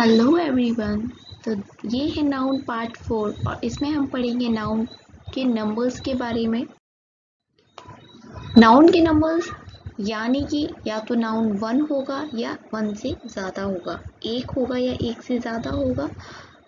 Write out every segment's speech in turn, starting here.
Hello everyone. तो ये है नाउन पार्ट 4 और इसमें हम पढ़ेंगे नाउन के नंबर्स के बारे में। नाउन के नंबर्स यानी कि या तो नाउन 1 होगा या 1 से ज़्यादा होगा, एक होगा या एक से ज़्यादा होगा।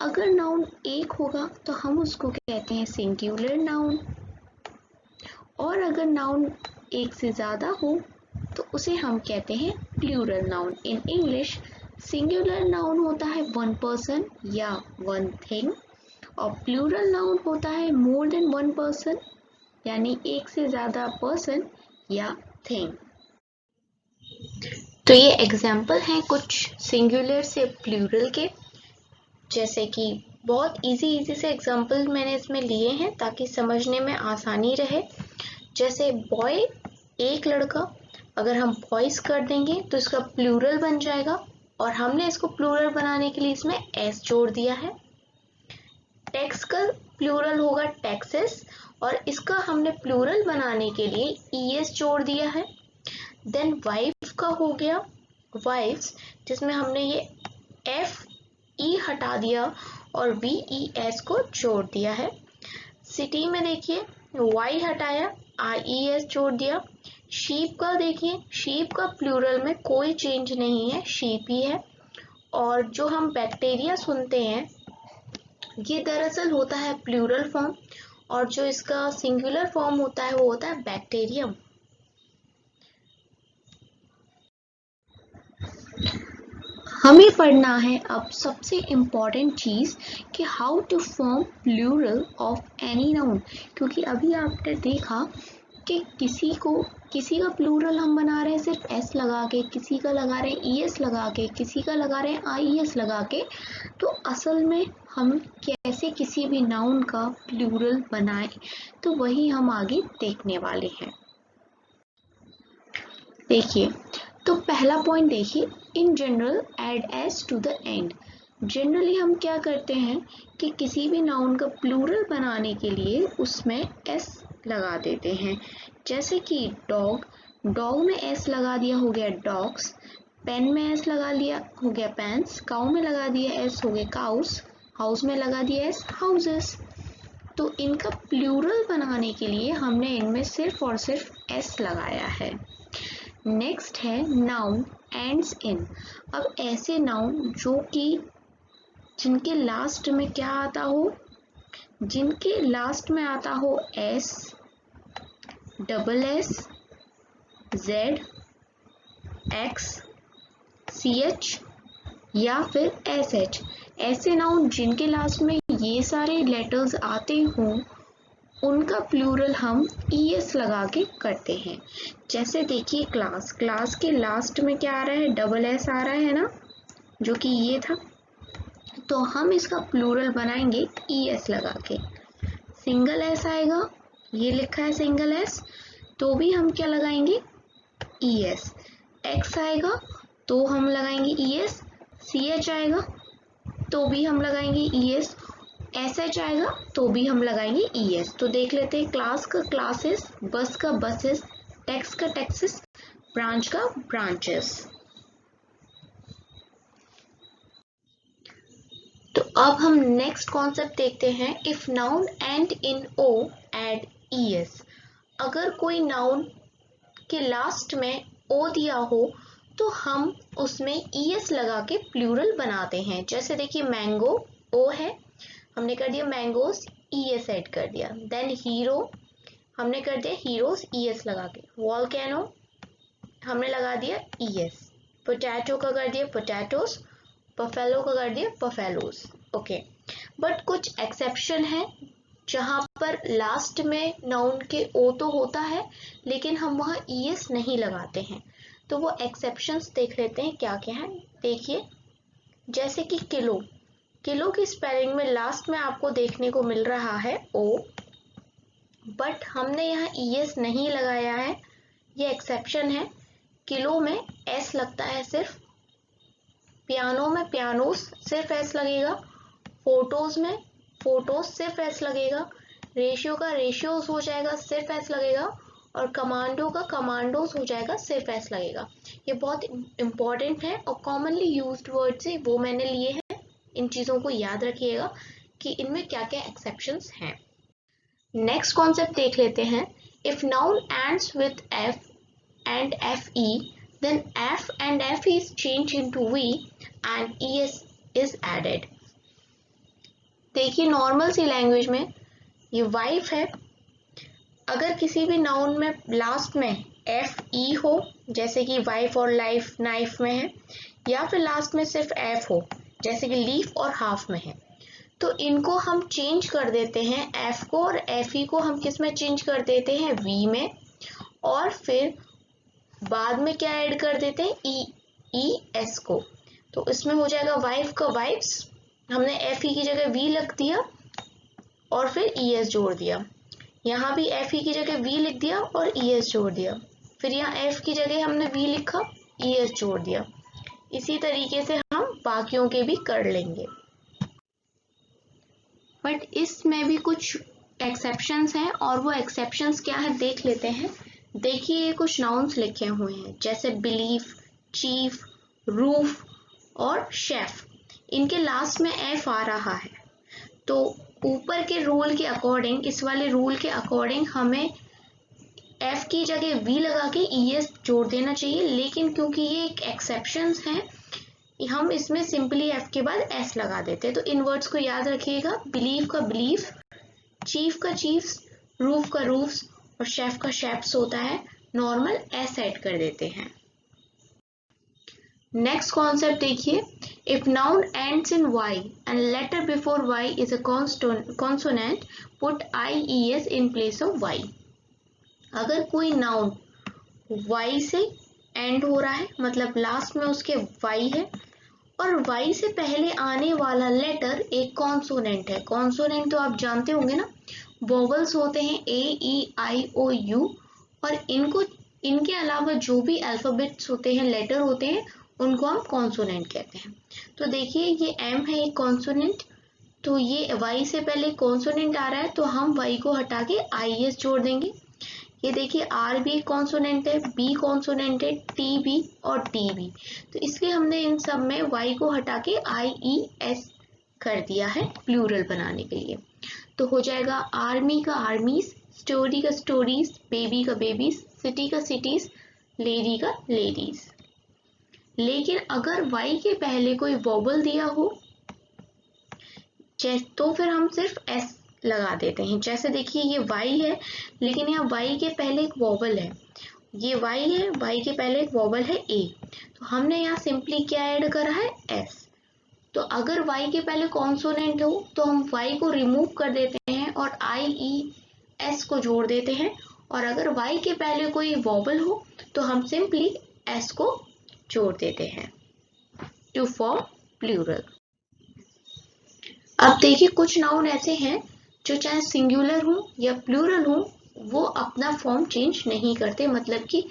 अगर नाउन एक होगा तो हम उसको कहते हैं सिंगुलर नाउन, और अगर नाउन एक से ज़्यादा हो तो उसे हम कहते हैं plural noun. In English singular noun होता है वन पर्सन या वन थिंग, और प्लूरल नाउन होता है मोर देन वन पर्सन यानी एक से ज़्यादा पर्सन या थिंग। तो ये एग्जाम्पल हैं कुछ सिंगुलर से प्लूरल के, जैसे कि बहुत इजी से एग्जाम्पल मैंने इसमें लिए हैं ताकि समझने में आसानी रहे। जैसे बॉय एक लड़का, अगर हम बॉयज कर देंगे तो इसका प्लूरल बन जाएगा, और हमने इसको प्लूरल बनाने के लिए इसमें एस जोड़ दिया है। टैक्स का प्लूरल होगा टैक्सेस, और इसका हमने प्लूरल बनाने के लिए ईएस जोड़ दिया है। देन वाइफ का हो गया वाइफ्स, जिसमें हमने ये एफ ई हटा दिया और वी ई एस को जोड़ दिया है। सिटी में देखिए वाई हटाया, आई ई एस जोड़ दिया। शीप का देखिए, शीप का प्लूरल में कोई चेंज नहीं है, शीप ही है। और जो हम बैक्टीरिया सुनते हैं ये दरअसल होता है प्लूरल फॉर्म, और जो इसका सिंगुलर फॉर्म होता है वो होता है बैक्टीरियम। हमें पढ़ना है अब सबसे इम्पॉर्टेंट चीज़ कि how to form plural of any noun, क्योंकि अभी आपने देखा कि किसी का प्लूरल हम बना रहे हैं सिर्फ एस लगा के, किसी का लगा रहे हैं ई एस लगा के, किसी का लगा रहे हैं आई एस लगा के। तो असल में हम कैसे किसी भी नाउन का प्लूरल बनाएं, तो वही हम आगे देखने वाले हैं। देखिए, तो पहला पॉइंट देखिए, in general add S to the end. Generally हम क्या करते हैं कि किसी भी नाउन का प्लूरल बनाने के लिए उसमें एस लगा देते हैं। जैसे कि डॉग, डॉग में एस लगा दिया हो गया डॉग्स। पेन में एस लगा लिया हो गया पेन्स। काउ में लगा दिया एस हो गया काउस। हाउस में लगा दिया एस हाउसेस। तो इनका प्लूरल बनाने के लिए हमने इनमें सिर्फ और सिर्फ एस लगाया है। नेक्स्ट है नाउन एंड्स इन। अब ऐसे नाउन जो कि जिनके लास्ट में क्या आता हो, जिनके लास्ट में आता हो S, double S, Z, X, C H या फिर एस एच। ऐसे नाउन जिनके लास्ट में ये सारे लेटर्स आते हों उनका प्लूरल हम ईएस लगा के करते हैं। जैसे देखिए क्लास, क्लास के लास्ट में क्या आ रहा है, डबल एस आ रहा है ना, जो कि ये था, तो हम इसका प्लूरल बनाएंगे ईएस लगा के। सिंगल एस आएगा, ये लिखा है सिंगल एस, तो भी हम क्या लगाएंगे ईएस। एक्स आएगा तो हम लगाएंगे ईएस। सी एच आएगा तो भी हम लगाएंगे ईएस। एस एच आएगा तो भी हम लगाएंगे ईएस। तो देख लेते हैं, क्लास का क्लासेस, बस का बसेस, टैक्स का टैक्सेस, ब्रांच का ब्रांचेस। तो अब हम नेक्स्ट कॉन्सेप्ट देखते हैं, if noun end in O add ES. अगर कोई नाउन के लास्ट में ओ दिया हो तो हम उसमें ईएस लगा के प्लूरल बनाते हैं। जैसे देखिए मैंगो ओ है, हमने कर दिया मैंगोस, ईएस ऐड कर दिया। देन हीरो हमने कर दिया हीरोज, ईएस लगा के। वॉल्केनो हमने लगा दिया ईएस। पोटैटो का कर दिया पोटैटोस। बफेलो का कर दिया बफेलोस। ओके, बट कुछ एक्सेप्शन है जहाँ पर लास्ट में नाउन के ओ तो होता है लेकिन हम वहाँ ईएस नहीं लगाते हैं। तो वो एक्सेप्शंस देख लेते हैं क्या क्या है। देखिए, जैसे कि किलो, किलो की स्पेलिंग में लास्ट में आपको देखने को मिल रहा है ओ, बट हमने यहाँ ईएस नहीं लगाया है, ये एक्सेप्शन है। किलो में एस लगता है सिर्फ, पियानो में पियानोस सिर्फ एस लगेगा, फोटोज में फोटोज सिर्फ एस लगेगा, रेशियो का रेशियोज हो जाएगा सिर्फ एस लगेगा, और कमांडो का कमांडोज हो जाएगा सिर्फ एस लगेगा। ये बहुत इम्पॉर्टेंट है और कॉमनली यूज्ड वर्ड्स है वो मैंने लिए हैं। इन चीज़ों को याद रखिएगा कि इनमें क्या क्या एक्सेप्शंस हैं। नेक्स्ट कॉन्सेप्ट देख लेते हैं। If noun ends with F and fe, then f and f is changed into v and es is added। देखिए नॉर्मल सी लैंग्वेज में ये वाइफ है, अगर किसी भी नाउन में लास्ट में एफ ई हो, जैसे कि वाइफ और लाइफ नाइफ में है, या फिर लास्ट में सिर्फ एफ हो जैसे कि लीफ और हाफ में है, तो इनको हम चेंज कर देते हैं। एफ को और एफ ई को हम किस में चेंज कर देते हैं? वी में, और फिर बाद में क्या ऐड कर देते हैं? ई एस को। तो इसमें हो जाएगा वाइफ का वाइफ्स, हमने एफ ई की जगह वी लिख दिया और फिर ई एस जोड़ दिया। यहाँ भी एफ ई की जगह वी लिख दिया और ई एस जोड़ दिया, फिर यहाँ एफ की जगह हमने वी लिखा, ई एस जोड़ दिया। इसी तरीके से हम बाकियों के भी कर लेंगे, बट इसमें भी कुछ एक्सेप्शंस हैं और वो एक्सेप्शंस क्या है देख लेते हैं। देखिए कुछ नाउन्स लिखे हुए हैं जैसे बिलीफ, चीफ, रूफ और शेफ। इनके लास्ट में एफ आ रहा है, तो ऊपर के रूल के अकॉर्डिंग, इस वाले रूल के अकॉर्डिंग हमें एफ की जगह वी लगा के ई एस जोड़ देना चाहिए, लेकिन क्योंकि ये एक एक्सेप्शंस हैं हम इसमें सिंपली एफ के बाद एस लगा देते हैं। तो इन वर्ड्स को याद रखिएगा, बिलीफ का बिलीफ, चीफ का चीफ्स, रूफ का रूफ्स और शेफ का शेफ्स होता है, नॉर्मल एस ऐड कर देते हैं। नेक्स्ट कॉन्सेप्ट देखिए, if noun ends in Y and letter before Y is a consonant put I E S in place of Y. अगर कोई नाउन वाई से एंड हो रहा है, मतलब लास्ट में उसके वाई है, और वाई से पहले आने वाला लेटर एक कॉन्सोनेंट है। कॉन्सोनेंट तो आप जानते होंगे ना, वोवल्स होते हैं ए ई आई ओ यू, और इनके अलावा जो भी अल्फाबेट्स होते हैं, लेटर होते हैं, उनको हम कॉन्सोनेंट कहते हैं। तो देखिए ये एम है एक कॉन्सोनेंट, तो ये वाई से पहले कॉन्सोनेंट आ रहा है तो हम वाई को हटा के आई एस जोड़ देंगे। ये देखिए आर भी कॉन्सोनेंट है, बी कॉन्सोनेंट है, टी भी और टी भी, तो इसलिए हमने इन सब में वाई को हटा के आई ई एस कर दिया है प्लूरल बनाने के लिए। तो हो जाएगा आर्मी का आर्मीज, स्टोरी का स्टोरीज, बेबी का बेबीज, सिटी का सिटीज, लेडी का लेडीज। लेकिन अगर वाई के पहले कोई वोबल दिया हो तो फिर हम सिर्फ एस लगा देते हैं। जैसे देखिए ये वाई है, लेकिन यहाँ वाई के पहले एक वोबल है, ये वाई है, वाई के पहले एक वोबल है ए, तो हमने यहाँ सिंपली क्या ऐड करा है? एस। तो अगर वाई के पहले कॉन्सोनेंट हो तो हम वाई को रिमूव कर देते हैं और आई ई एस को जोड़ देते हैं, और अगर वाई के पहले कोई वोबल हो तो हम सिंपली एस को जोड़ देते हैं टू फॉर्म प्लूरल। अब देखिए कुछ नाउन ऐसे हैं जो चाहे सिंगुलर हो या प्लूरल हो वो अपना फॉर्म चेंज नहीं करते, मतलब कि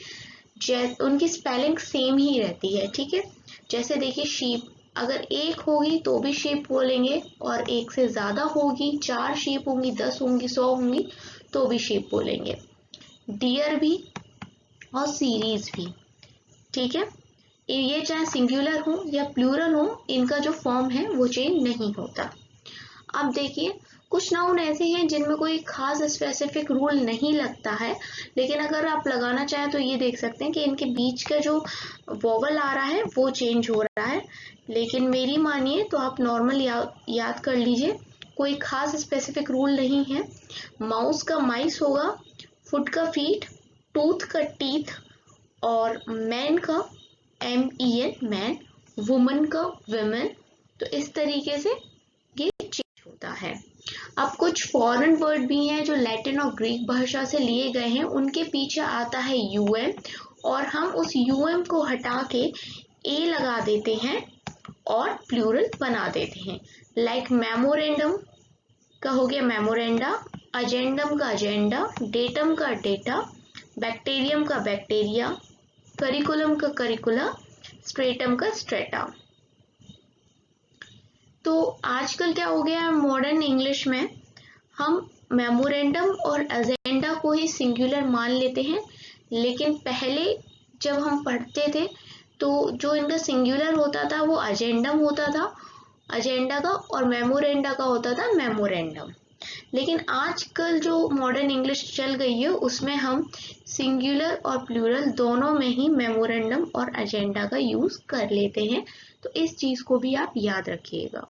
उनकी स्पेलिंग सेम ही रहती है, ठीक है। जैसे देखिए शीप, अगर एक होगी तो भी शीप बोलेंगे, और एक से ज्यादा होगी, 4 शीप होंगी, 10 होंगी, 100 होंगी, तो भी शीप बोलेंगे। डियर भी और सीरीज भी, ठीक है। ये चाहे सिंगुलर हो या प्लूरल हो, इनका जो फॉर्म है वो चेंज नहीं होता। अब देखिए कुछ नाउन ऐसे हैं जिनमें कोई खास स्पेसिफिक रूल नहीं लगता है, लेकिन अगर आप लगाना चाहें तो ये देख सकते हैं कि इनके बीच का जो वोवल आ रहा है वो चेंज हो रहा है, लेकिन मेरी मानिए तो आप नॉर्मल याद कर लीजिए, कोई खास स्पेसिफिक रूल नहीं है। माउस का माइस होगा, फुट का फीट, टूथ का टीथ, और मैन का MEN मैन, वुमन का वुमेन। तो इस तरीके से ये चेंज होता है। अब कुछ फॉरेन वर्ड भी हैं जो लैटिन और ग्रीक भाषा से लिए गए हैं, उनके पीछे आता है यूएम, और हम उस यूएम को हटा के ए लगा देते हैं और प्लूरल बना देते हैं। लाइक मेमोरेंडम का हो गया मेमोरेंडा, एजेंडम का एजेंडा, डेटम का डेटा, बैक्टीरियम का बैक्टीरिया, करिकुलम का करिकुला, स्ट्रेटम का स्ट्रेटा। तो आजकल क्या हो गया है, मॉडर्न इंग्लिश में हम मेमोरेंडम और एजेंडा को ही सिंगुलर मान लेते हैं, लेकिन पहले जब हम पढ़ते थे तो जो इनका सिंगुलर होता था वो एजेंडम होता था, एजेंडा का, और मेमोरेंडा का होता था मेमोरेंडम। लेकिन आजकल जो मॉडर्न इंग्लिश चल गई है उसमें हम सिंगुलर और प्लूरल दोनों में ही मेमोरेंडम और एजेंडा का यूज कर लेते हैं, तो इस चीज को भी आप याद रखिएगा।